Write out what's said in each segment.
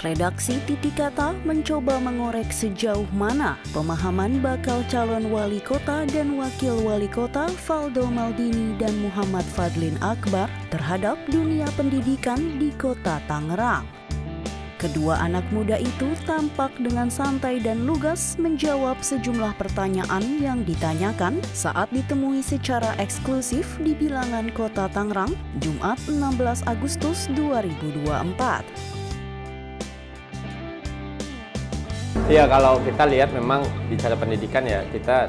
Redaksi Titik Kata mencoba mengorek sejauh mana pemahaman bakal calon wali kota dan wakil wali kota Valdo Maldini dan Muhammad Fadlin Akbar terhadap dunia pendidikan di kota Tangerang. Kedua anak muda itu tampak dengan santai dan lugas menjawab sejumlah pertanyaan yang ditanyakan saat ditemui secara eksklusif di bilangan kota Tangerang, Jumat 16 Agustus 2024. Iya, kalau kita lihat memang bicara pendidikan ya, kita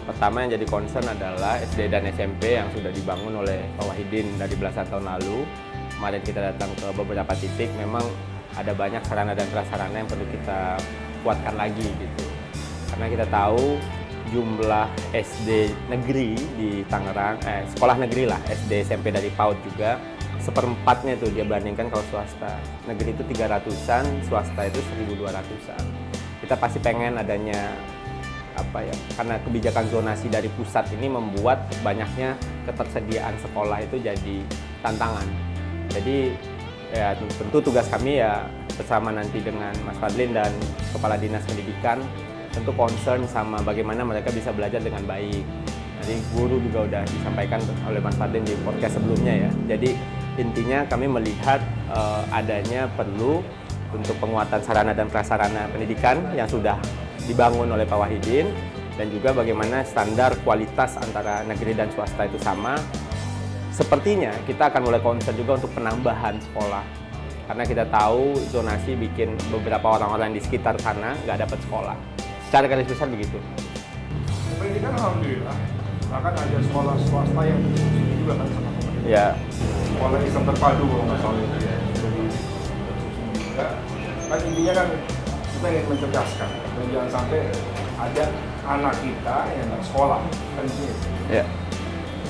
pertama yang jadi concern adalah SD dan SMP yang sudah dibangun oleh Pak Wahidin dari belasan tahun lalu. Kemarin kita datang ke beberapa titik, memang ada banyak sarana dan prasarana yang perlu kita kuatkan lagi gitu. Karena kita tahu jumlah SD negeri di Tangerang, sekolah negeri lah, SD SMP dari PAUD juga, seperempatnya tuh dia bandingkan kalau swasta. Negeri itu 300-an, swasta itu 1.200-an. Kita pasti pengen adanya karena kebijakan zonasi dari pusat ini membuat banyaknya ketersediaan sekolah itu jadi tantangan. Jadi ya tentu tugas kami ya bersama nanti dengan Mas Fadlin dan Kepala Dinas Pendidikan tentu concern sama bagaimana mereka bisa belajar dengan baik. Jadi guru juga udah disampaikan oleh Mas Fadlin di podcast sebelumnya ya. Jadi intinya kami melihat adanya perlu untuk penguatan sarana dan prasarana pendidikan yang sudah dibangun oleh Pak Wahidin, dan juga bagaimana standar kualitas antara negeri dan swasta itu sama. Sepertinya kita akan mulai concern juga untuk penambahan sekolah, karena kita tahu zonasi bikin beberapa orang-orang di sekitar sana nggak dapat sekolah. Secara garis besar begitu. Pendidikan alhamdulillah, bahkan ada sekolah swasta yang disubsidi juga kan sama pemerintah. Ya. Sekolah Islam terpadu kalau nggak salah itu ya. Kan intinya kan kita ingin mencerdaskan dan jangan sampai ada anak kita yang nggak sekolah kan itu. Ya.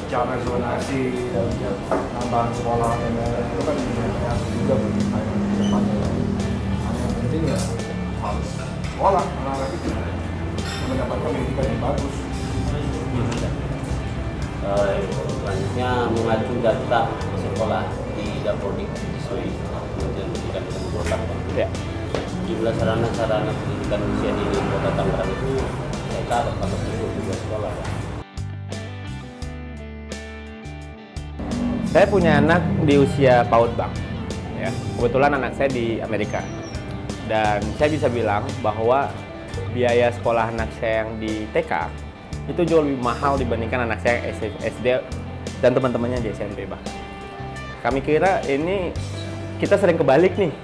Cara zonasi dan tambahan sekolah dan lain-lain itu kan juga berupaya cepatnya. Yang penting ya harus sekolah anak-anak itu mendapatkan pendidikan yang bagus. Selanjutnya mengacu data sekolah di Dapodik sesuai Kementerian Pendidikan dan Kebudayaan. Ya. Jumlah sarana-sarana pendidikan usia dini Kota Tangerang itu TK ada 42 sekolah. Saya punya anak di usia PAUD, Bang. Ya, kebetulan anak saya di Amerika. Dan saya bisa bilang bahwa biaya sekolah anak saya yang di TK itu jauh lebih mahal dibandingkan anak saya yang SD dan teman-temannya di SMP bahkan. Kami kira ini kita sering kebalik nih.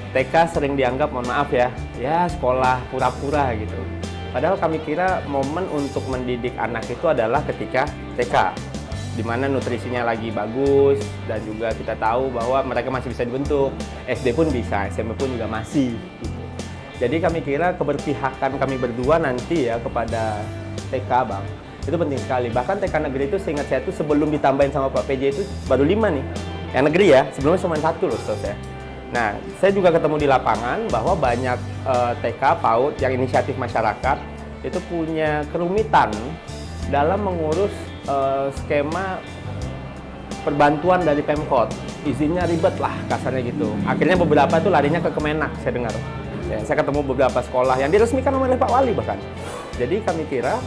TK sering dianggap, mohon maaf ya sekolah pura-pura gitu. Padahal kami kira momen untuk mendidik anak itu adalah ketika TK, di mana nutrisinya lagi bagus dan juga kita tahu bahwa mereka masih bisa dibentuk. SD pun bisa, SMP pun juga masih gitu. Jadi kami kira keberpihakan kami berdua nanti ya kepada TK, Bang, itu penting sekali. Bahkan TK negeri itu seingat saya itu sebelum ditambahin sama Pak PJ itu baru 5 nih. Yang negeri ya, sebelumnya cuma 1 loh setahu saya. Nah, saya juga ketemu di lapangan bahwa banyak TK, PAUD yang inisiatif masyarakat itu punya kerumitan dalam mengurus skema perbantuan dari Pemkot. Izinnya ribet lah kasarnya gitu. Akhirnya beberapa tuh larinya ke Kemenak, saya dengar. Ya, saya ketemu beberapa sekolah yang diresmikan oleh Pak Wali bahkan. Jadi kami kira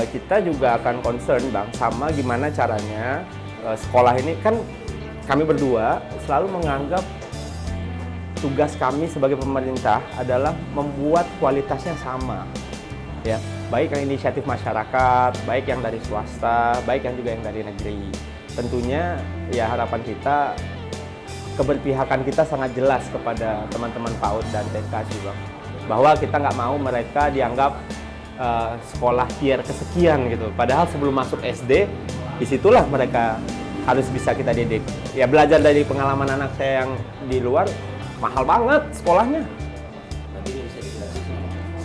kita juga akan concern, Bang, sama gimana caranya sekolah ini kan kami berdua selalu menganggap tugas kami sebagai pemerintah adalah membuat kualitasnya sama. Ya, baik yang inisiatif masyarakat, baik yang dari swasta, baik yang juga yang dari negeri. Tentunya ya harapan kita, keberpihakan kita sangat jelas kepada teman-teman PAUD dan TK sih, Bang. Bahwa kita nggak mau mereka dianggap sekolah tier kesekian gitu. Padahal sebelum masuk SD, disitulah mereka harus bisa kita didik. Ya belajar dari pengalaman anak saya yang di luar, mahal banget sekolahnya. Tapi ini bisa digratisin.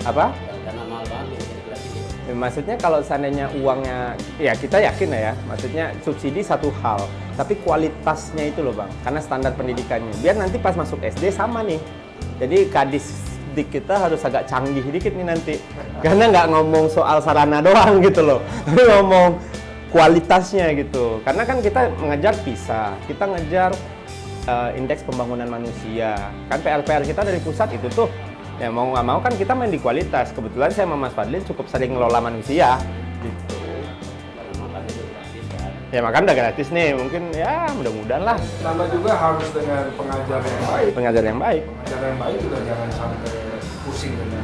Apa? Karena mahal banget bisa digratisin. Ya, maksudnya kalau seandainya uangnya, ya kita yakin ya. Maksudnya subsidi satu hal, tapi kualitasnya itu loh, Bang. Karena standar pendidikannya. Biar nanti pas masuk SD sama nih. Jadi Kadisdik kita harus agak canggih dikit nih nanti. Karena nggak ngomong soal sarana doang gitu loh. ngomong kualitasnya gitu. Karena kan kita mengejar PISA, kita ngejar indeks pembangunan manusia. Kan PR kita dari pusat itu tuh, ya mau nggak mau kan kita main di kualitas. Kebetulan saya sama Mas Fadlin cukup sering ngelola manusia, gitu. Ya makan udah gratis nih, mungkin ya mudah-mudahan lah. Tambah juga harus dengan pengajar yang baik. Pengajar yang baik. Pengajar yang baik juga jangan sampai pusing dengan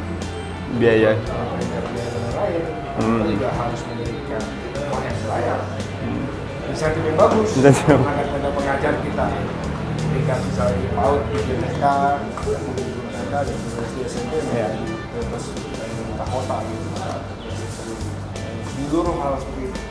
Biaya. biaya dan lain. Kita juga harus memberikan uang yang layak. Insentif yang bagus. Tenaga pengajar kita. Berikan misalnya di PAUD, di BTK, di BTK, di SD SMP, terus di kota. Di seluruh hal seperti itu.